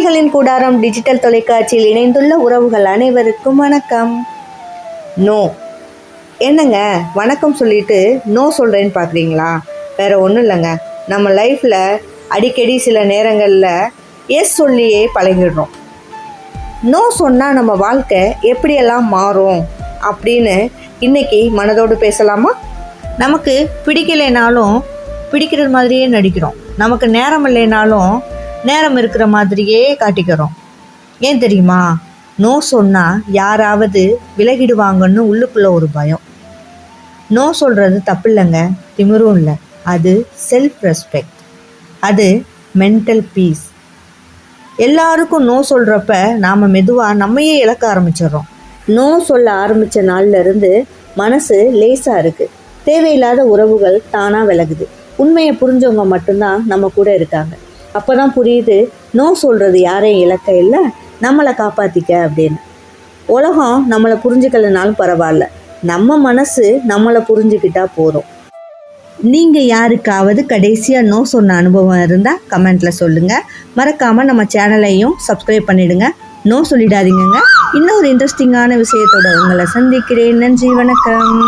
உறவுகளின் கூடாரம் டிஜிட்டல் தொலைக்காட்சியில் இணைந்துள்ள உறவுகள் அனைவருக்கும் வணக்கம். நோ என்னங்க வணக்கம் சொல்லிட்டு நோ சொல்கிறேன்னு பார்க்குறீங்களா? வேறு ஒன்றும் இல்லைங்க, நம்ம லைஃப்பில் அடிக்கடி சில நேரங்களில் எஸ் சொல்லியே பழகிடுறோம். நோ சொன்னால் நம்ம வாழ்க்கை எப்படியெல்லாம் மாறும் அப்படின்னு இன்றைக்கி மனதோடு பேசலாமா? நமக்கு பிடிக்கலைனாலும் பிடிக்கிற மாதிரியே நடிக்கிறோம், நமக்கு நேரம் இல்லைனாலும் நேரம் இருக்கிற மாதிரியே காட்டிக்கிறோம். ஏன் தெரியுமா? நோ சொன்னால் யாராவது விலகிடுவாங்கன்னு உள்ளுக்குள்ளே ஒரு பயம். நோ சொல்கிறது தப்பு இல்லைங்க, திமிரும் இல்லை. அது செல்ஃப் ரெஸ்பெக்ட், அது மென்டல் பீஸ். எல்லாருக்கும் நோ சொல்கிறப்ப நாம் மெதுவாக நம்மையே இழக்க ஆரம்பிச்சிடுறோம். நோ சொல்ல ஆரம்பித்த நாள்லேருந்து மனசு லேசாக இருக்குது. தேவையில்லாத உறவுகள் தானாக விலகுது. உண்மையை புரிஞ்சவங்க மட்டும்தான் நம்ம கூட இருக்காங்க. அப்போ தான் புரியுது, நோ சொல்கிறது யாரையும் இழக்க இல்லை, நம்மளை காப்பாற்றிக்க அப்படின்னு. உலகம் நம்மளை புரிஞ்சுக்கலைனாலும் பரவாயில்ல, நம்ம மனசு நம்மளை புரிஞ்சுக்கிட்டா போதும். நீங்கள் யாருக்காவது கடைசியாக நோ சொன்ன அனுபவம் இருந்தால் கமெண்ட்டில் சொல்லுங்கள். மறக்காமல் நம்ம சேனலையும் சப்ஸ்கிரைப் பண்ணிவிடுங்க. நோ சொல்லிடாதீங்க. இன்னொரு இன்ட்ரெஸ்டிங்கான விஷயத்தோட உங்களை சந்திக்கிறேன். நன்றி, வணக்கம்.